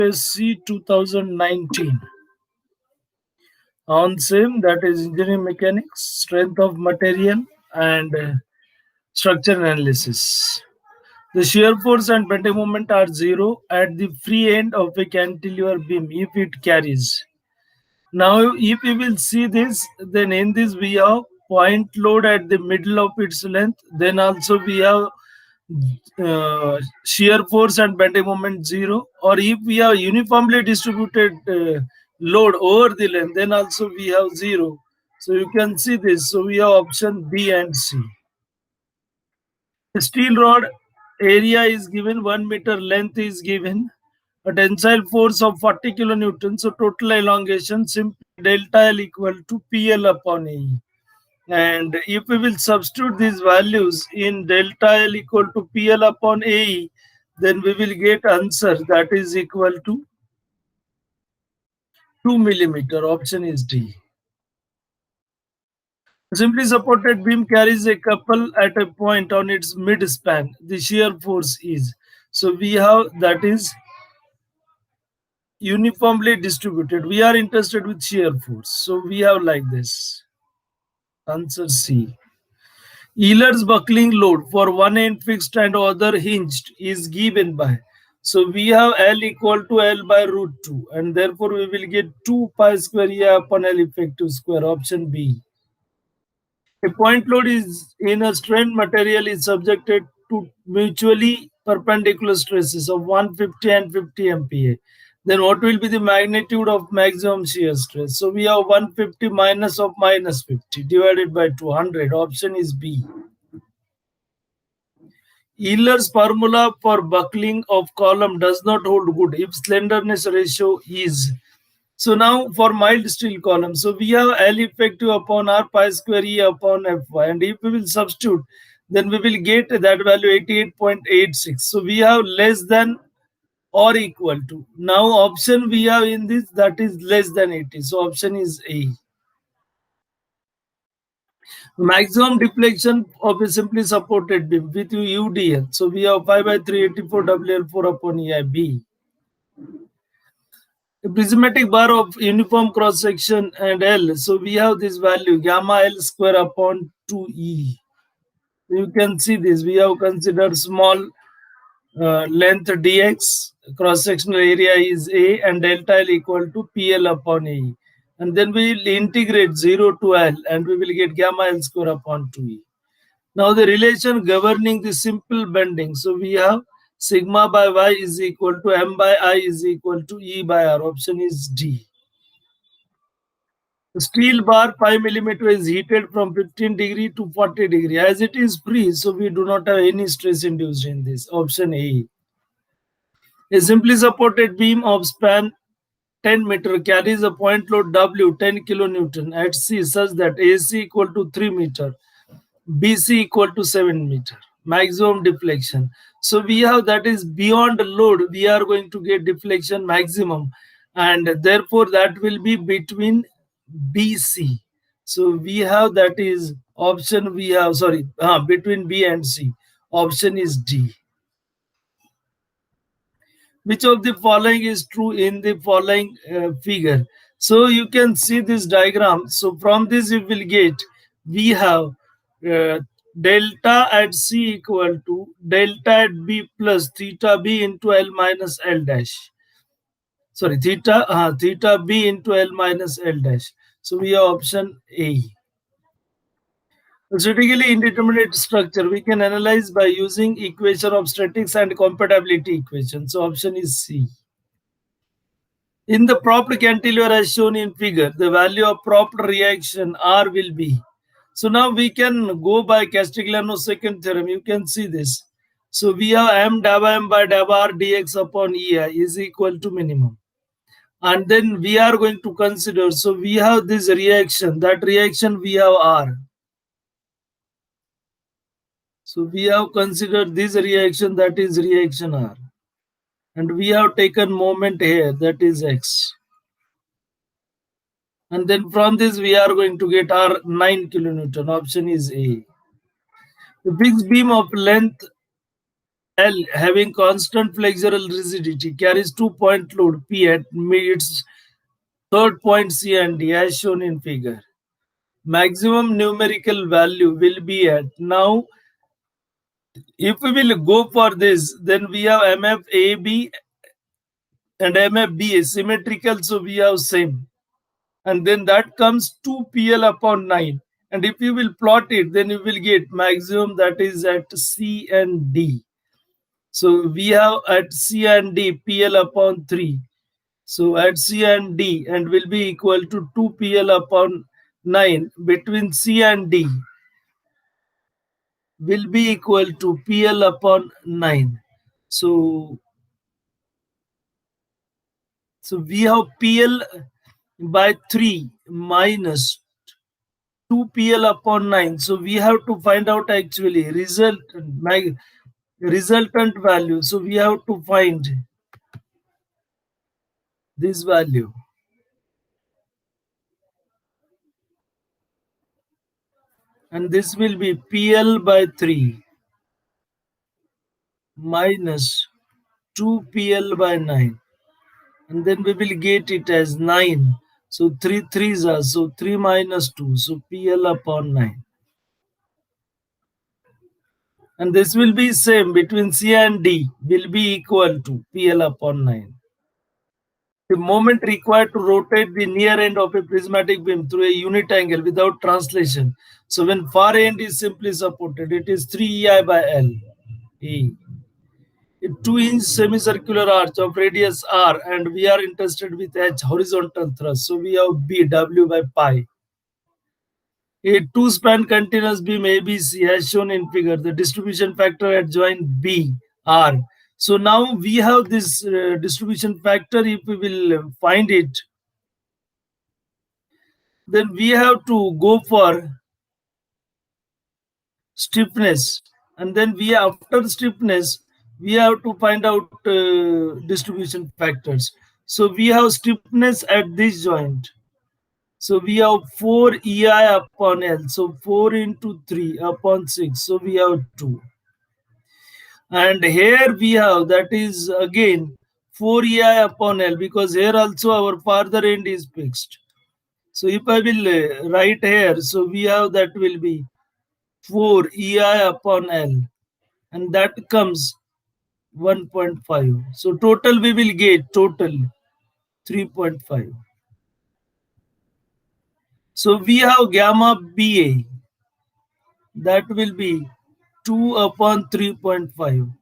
USC 2019 on same, that is engineering mechanics, strength of material, and structure analysis. The shear force and bending moment are zero at the free end of a cantilever beam if it carries. Now, if we will see this, then in this we have point load at the middle of its length. Then also we have shear force and bending moment zero. Or if we have uniformly distributed load over the length, then also we have zero. So you can see this. So we have option B and C. The steel rod area is given, 1 meter length is given, a tensile force of 40 kilonewtons. So total elongation simply delta L equal to PL upon AE. And if we will substitute these values in delta L equal to PL upon AE, then we will get answer that is equal to 2 millimeter. Option is D. Simply supported beam carries a couple at a point on its midspan. The shear force is. So we have that is uniformly distributed. We are interested with shear force. So we have like this. Answer C. Euler's buckling load for one end fixed and other hinged is given by. So we have L equal to L by root 2, and therefore we will get 2 pi square E upon L effective square. Option B. A point load is in a strained material is subjected to mutually perpendicular stresses of 150 and 50 MPa. Then what will be the magnitude of maximum shear stress? So we have 150 minus of minus 50 divided by 200. Option is B. Euler's formula for buckling of column does not hold good if slenderness ratio is. So now for mild steel column, so we have L effective upon R pi square E upon Fy, and if we will substitute, then we will get that value 88.86. So we have less than or equal to. Now option we have in this, that is less than 80. So option is A. Maximum deflection of a simply supported beam with UDL. So we have 5 by 384 WL4 upon EIB. A prismatic bar of uniform cross section and L. So we have this value gamma L square upon 2E. You can see this. We have considered small length dx, cross sectional area is A, and delta L equal to PL upon A. And then we will integrate 0 to L, and we will get gamma L square upon 2E. Now the relation governing the simple bending. So we have sigma by Y is equal to M by I is equal to E by R. Option is D. The steel bar 5 millimeter is heated from 15 degree to 40 degree. As it is free, so we do not have any stress induced in this. Option A. A simply supported beam of span 10 meter carries a point load W 10 kilonewton at C such that AC equal to 3 meter, BC equal to 7 meter. Maximum deflection. So we have that is beyond load, we are going to get deflection maximum, and therefore that will be between BC. So we have that is option we have, sorry, between B and C. Option is D. Which of the following is true in the following figure? So you can see this diagram. So from this you will get, we have delta at C equal to delta at B plus theta B into L minus L dash. Sorry, theta B into L minus L dash. So we have option A. Statically indeterminate structure we can analyze by using equation of statics and compatibility equation. So option is C. In the propped cantilever as shown in figure, the value of propped reaction R will be. So now we can go by Castigliano's second theorem. You can see this. So we have M dab M by dab R dx upon EI is equal to minimum. And then we are going to consider, so we have this reaction, that reaction we have R. So we have considered this reaction, that is reaction R. And we have taken moment here, that is X. And then from this we are going to get R 9 kilonewton. Option is A. The fixed beam of length L having constant flexural rigidity carries 2-point load P at its third point C and D as shown in figure. Maximum numerical value will be at. Now, if we will go for this, then we have MFAB and MFB symmetrical, so we have same. And then that comes 2PL upon 9. And if you will plot it, then you will get maximum that is at C and D. So we have at C and D PL upon 3. So at C and D and will be equal to 2PL upon 9 between C and D will be equal to PL upon 9. So we have PL by 3 minus 2PL upon 9. So we have to find out actually resultant value. So we have to find this value. And this will be PL by 3 minus 2PL by 9. And then we will get it as 9. So 3 3s are, so 3 minus 2. So PL upon 9. And this will be same between C and D will be equal to PL upon 9. The moment required to rotate the near end of a prismatic beam through a unit angle without translation. So when far end is simply supported, it is 3EI by L. E. A 2-inch semicircular arch of radius R, and we are interested with H horizontal thrust. So we have B W by pi. A two-span continuous beam ABC as shown in figure. The distribution factor at joint B R. So now we have this distribution factor. If we will find it, then we have to go for stiffness, and then we after stiffness we have to find out distribution factors. So we have stiffness at this joint. So we have 4 EI upon L. So 4 into 3 upon 6. So we have 2. And here we have that is again 4 EI upon L, because here also our farther end is fixed. So if I will write here, so we have that will be 4 EI upon L, and that comes 1.5. So total we will get total 3.5. So we have gamma BA, that will be 2 upon 3.5,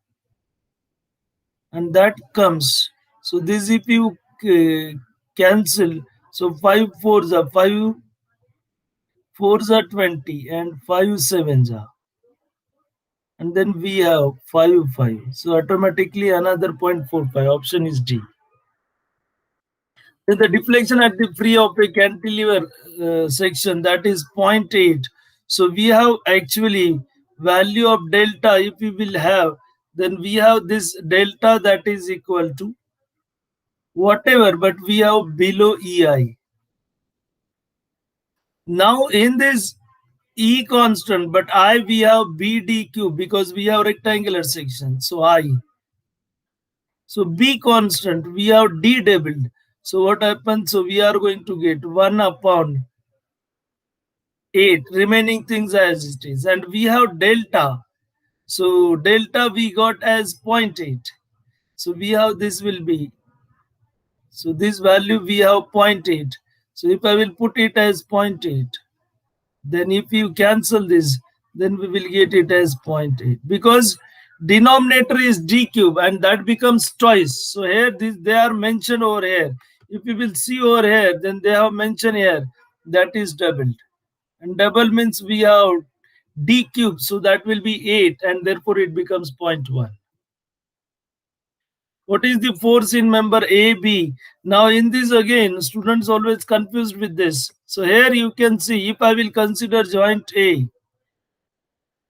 and that comes, so this if you cancel, so 5 fours are 5 fours are 20 and 5 sevens are, and then we have 5 5. So automatically another 0.45. Option is D. Then the deflection at the free of a cantilever section, that is 0.8. So we have actually value of delta. If we will have, then we have this delta that is equal to whatever, but we have below EI. Now in this E constant, but I we have BD cube because we have rectangular section. So I. So B constant, we have D doubled. So what happens? So we are going to get 1 upon 8, remaining things as it is. And we have delta. So delta we got as 0.8. So we have this will be. So this value we have 0.8. So if I will put it as 0.8, then if you cancel this, then we will get it as 0.8, because denominator is D cube and that becomes twice. So here they are mentioned over here. If you will see over here, then they have mentioned here that is doubled. And double means we have D cube. So that will be 8 and therefore it becomes 0.1. What is the force in member AB? Now in this again, students always confused with this. So here you can see if I will consider joint A.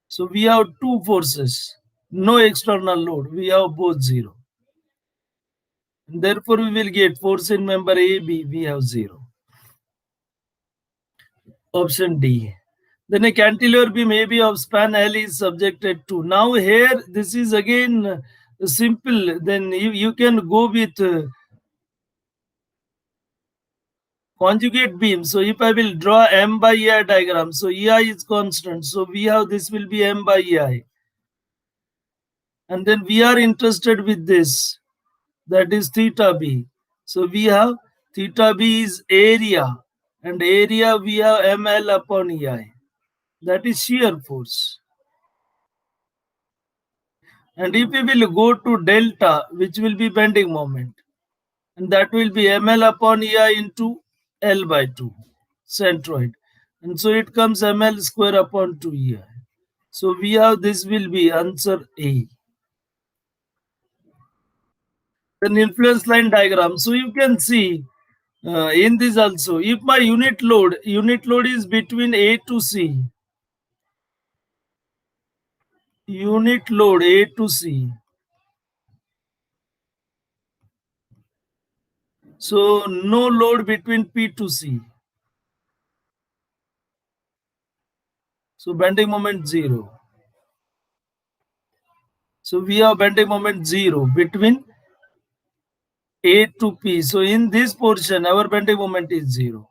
So we have two forces, no external load. We have both 0. And therefore we will get force in member AB, we have 0. Option D. Then a cantilever beam AB of span L is subjected to. Now here this is again simple. Then you can go with conjugate beam. So if I will draw M by EI diagram, so EI is constant. So we have this will be M by EI. And then we are interested with this, that is theta B. So we have theta B is area, and area we have ML upon EI. That is shear force. And if we will go to delta, which will be bending moment, and that will be ML upon EI into L by 2, centroid. And so it comes ML square upon 2 EI. So we have this will be answer A. Then influence line diagram. So you can see in this also, if my unit load is between A to C, unit load A to C. So no load between P to C. So bending moment 0. So we have bending moment 0 between A to P. So in this portion, our bending moment is 0.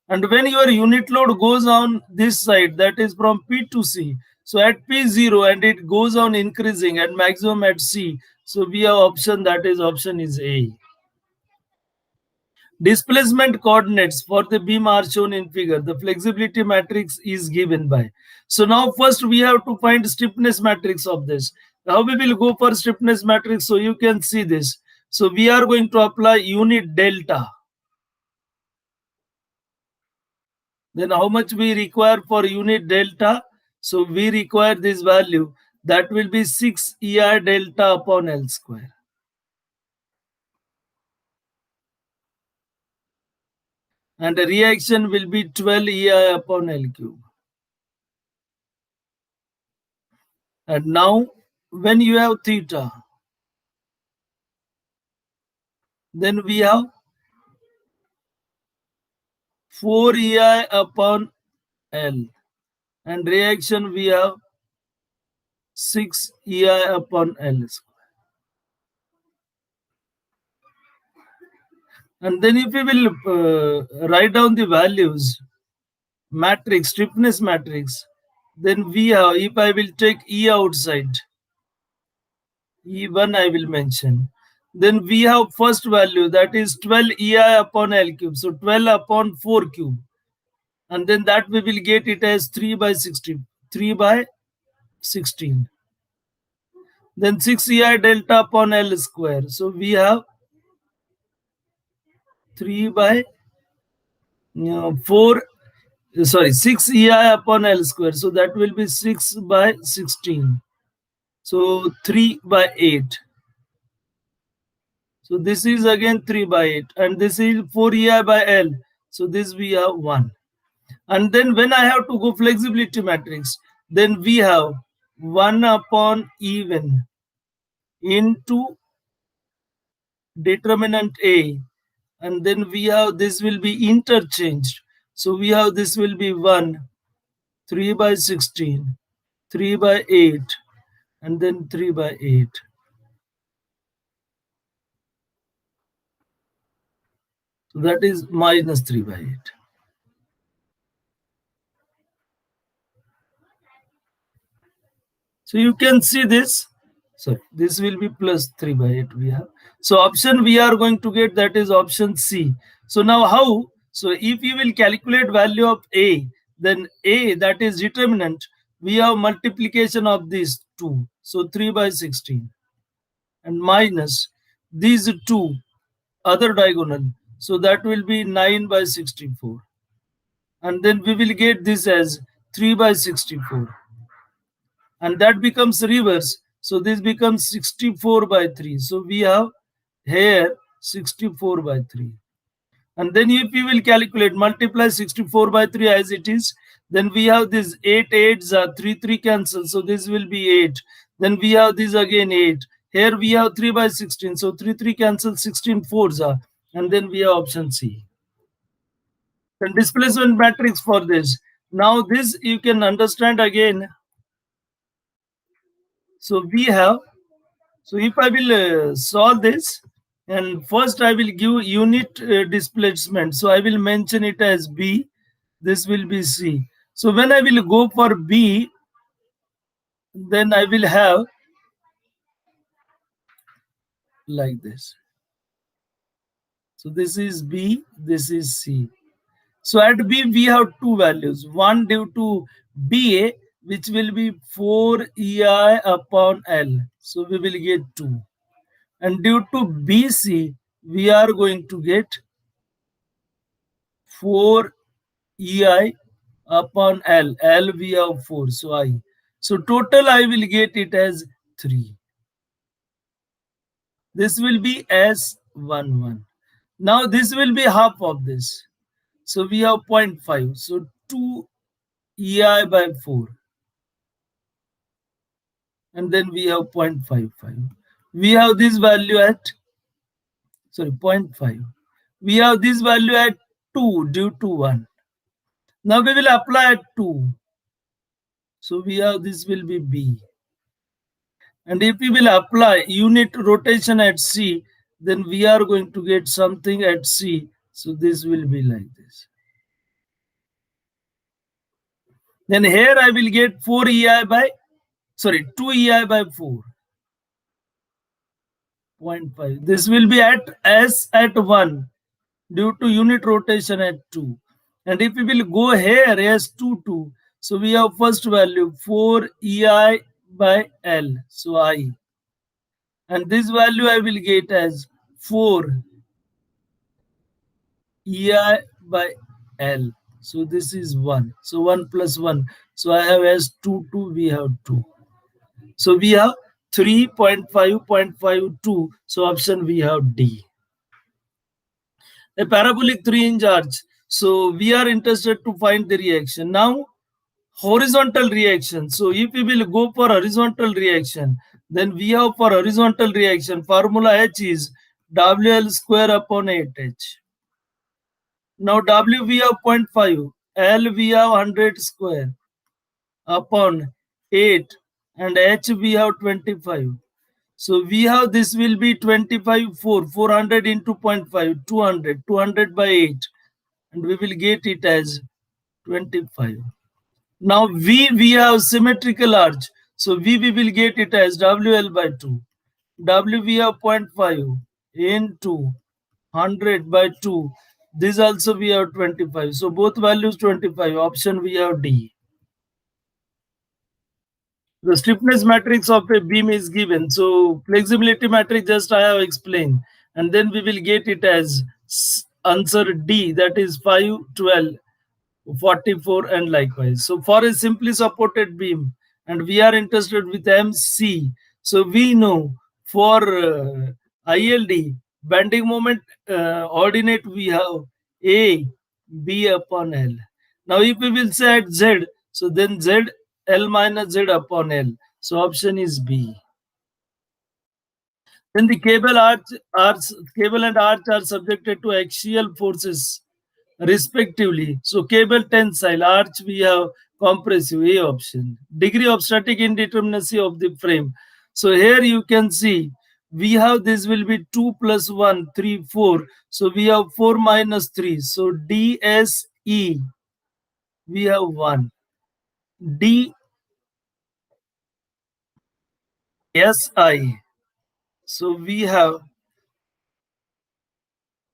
And when your unit load goes on this side, that is from P to C. So at P0 and it goes on increasing at maximum at C. So we have option, that is option is A. Displacement coordinates for the beam are shown in figure. The flexibility matrix is given by. So now first we have to find stiffness matrix of this. How we will go for stiffness matrix? So you can see this. So we are going to apply unit delta. Then how much we require for unit delta? So we require this value. That will be 6 EI delta upon L square. And the reaction will be 12 EI upon L cube. And now when you have theta, then we have 4 EI upon L. And reaction we have 6 EI upon L square. And then if we will write down the values, matrix, stiffness matrix, then we have, if I will take E outside, E1 I will mention. Then we have first value, that is 12 EI upon L cube. So 12 upon 4 cube. And then that we will get it as 3 by 16. 3 by 16. Then 6 EI delta upon L square. So we have 3 by 4, sorry, 6 EI upon L square. So that will be 6 by 16. So 3 by 8. So this is again 3 by 8. And this is 4 EI by L. So this we have 1. And then when I have to go flexibility matrix, then we have 1 upon even into determinant A. And then we have this will be interchanged. So we have this will be 1, 3 by 16, 3 by 8, and then 3 by 8. So that is minus 3 by 8. So you can see this. So this will be plus 3 by 8 we have. So option we are going to get, that is option C. So now how? So if you will calculate value of A, then A, that is determinant, we have multiplication of these 2. So 3 by 16 and minus these 2 other diagonal. So that will be 9 by 64. And then we will get this as 3 by 64. And that becomes reverse. So this becomes 64 by 3. So we have here 64 by 3. And then if we will calculate, multiply 64 by 3 as it is, then we have this 8 8s are 3 3 cancel. So this will be 8. Then we have this again 8. Here we have 3 by 16. So 3 3 cancel, 16 4s are. And then we have option C. The displacement matrix for this, Now this you can understand again. So we have, so if I will solve this, and first I will give unit displacement. So I will mention it as B. This will be C. So when I will go for B, then I will have like this. So this is B, this is C. So at B, we have two values. One due to BA, which will be 4EI upon L. So we will get 2. And due to BC, we are going to get 4EI upon L. L we have 4, so I. So total I will get it as 3. This will be S11. Now this will be half of this. So we have 0.5. So 2 EI by 4. And then we have 0.55. We have this value at, sorry, 0.5. We have this value at 2 due to 1. Now we will apply at 2. So we have this will be B. And if we will apply unit rotation at C, then we are going to get something at C. So this will be like this. Then here I will get 4 EI by, sorry, 2 EI by 4. 0.5. This will be at S at 1 due to unit rotation at 2. And if we will go here S22, so we have first value 4 EI by L. So I. And this value I will get as 4 EI by L. So this is 1. So 1 plus 1. So I have S22, we have 2. So we have 3.5.52. So option we have D. A parabolic 3-inch arch. So we are interested to find the reaction. Now horizontal reaction. So if we will go for horizontal reaction, then we have for horizontal reaction formula H is WL square upon 8H. Now W we have 0.5, L we have 100 square upon 8 and H we have 25. So we have this will be 25 400 into 0.5 200 by 8 and we will get it as 25. Now we have symmetrical arch. So we will get it as WL by 2. W we have 0.5 into 100 by 2. This also we have 25. So both values 25. Option we have D. The stiffness matrix of a beam is given. So flexibility matrix just I have explained. And then we will get it as answer D, that is 5, 12, 44 and likewise. So for a simply supported beam, and we are interested with MC, so we know for ILD, bending moment ordinate we have A, B upon L. Now if we will say at Z, so then Z, L minus Z upon L. So option is B. Then the cable and arch are subjected to axial forces respectively. So cable tensile, arch we have compressive, A option. Degree of static indeterminacy of the frame. So here you can see we have this will be 2 plus 1, 3, 4. So we have 4 minus 3. So DSE we have 1. DSI. So we have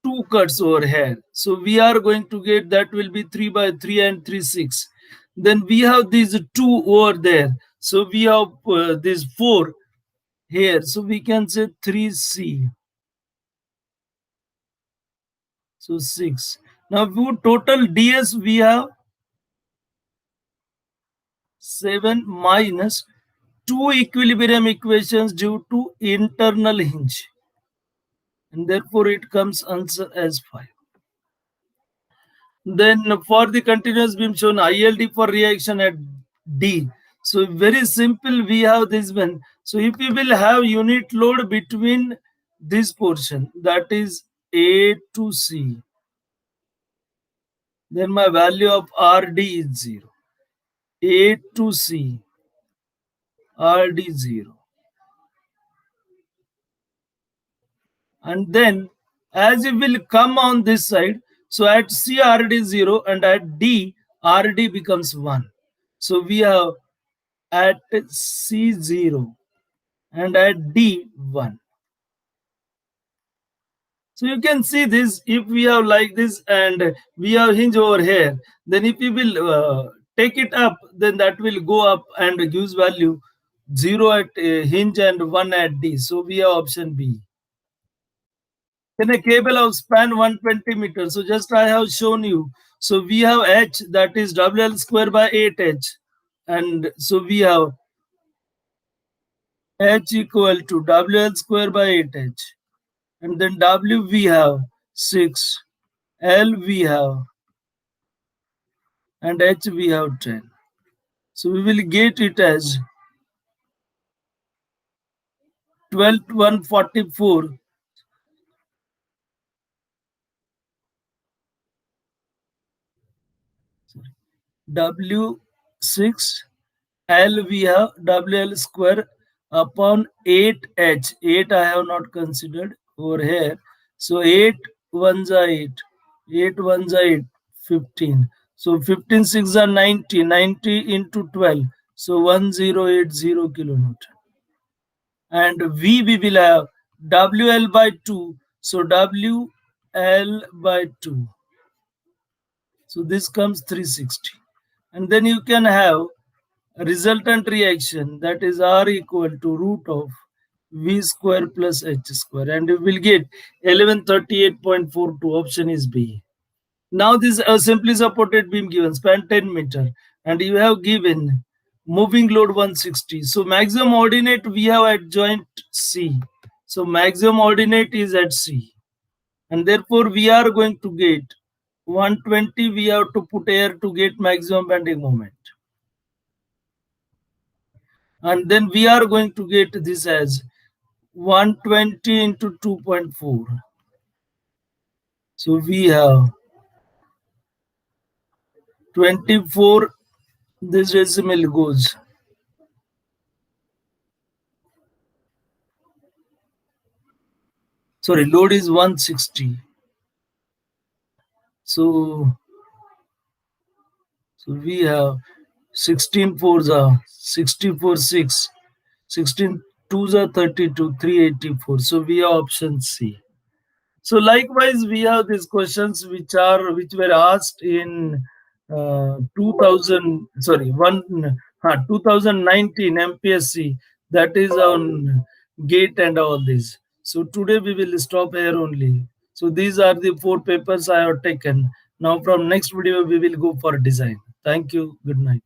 two cuts over here. So we are going to get that will be 3 by 3 and 3, 6. Then we have these 2 over there. So we have this 4 here. So we can say 3C. So 6. Now total DS we have 7 minus 2 equilibrium equations due to internal hinge. And therefore it comes answer as 5. Then for the continuous beam shown ILD for reaction at D. So very simple we have this one. So if we will have unit load between this portion that is A to C, then my value of RD is 0. A to C, RD0. And then as it will come on this side, so at C RD0 and at D RD becomes 1. So we have at C0 and at D 1. So you can see this, if we have like this and we have hinge over here, then if we will take it up, then that will go up and gives value 0 at hinge and 1 at D. So we have option B. In a cable of span 120 meters, so just I have shown you. So we have H, that is WL square by 8H. And so we have H equal to WL square by 8H. And then W we have 6, L we have, and H we have 10. So we will get it as 12,144. W6, L we have WL square upon 8H. 8 I have not considered over here. So 8 ones are 8. 8 ones are 8. 15. So 15 6 are 90. 90 into 12. So 1080 kilonewton. And V we will have WL by 2. So WL by 2. So this comes 360. And then you can have a resultant reaction, that is R equal to root of V square plus H square. And you will get 1138.42. Option is B. Now this simply supported beam given span 10 meter and you have given moving load 160. So maximum ordinate we have at joint C. So maximum ordinate is at C. And therefore we are going to get 120, we have to put here to get maximum bending moment. And then we are going to get this as 120 into 2.4. So we have 24, this decimal goes. Sorry, load is 160. So we have 16 fours are 64 6, 16 twos are 32, 384. So we have option C. So likewise, we have these questions which were asked in 2019 MPSC, that is on GATE and all this. So today we will stop here only. So these are the 4 papers I have taken. Now from next video we will go for design. Thank you. Good night.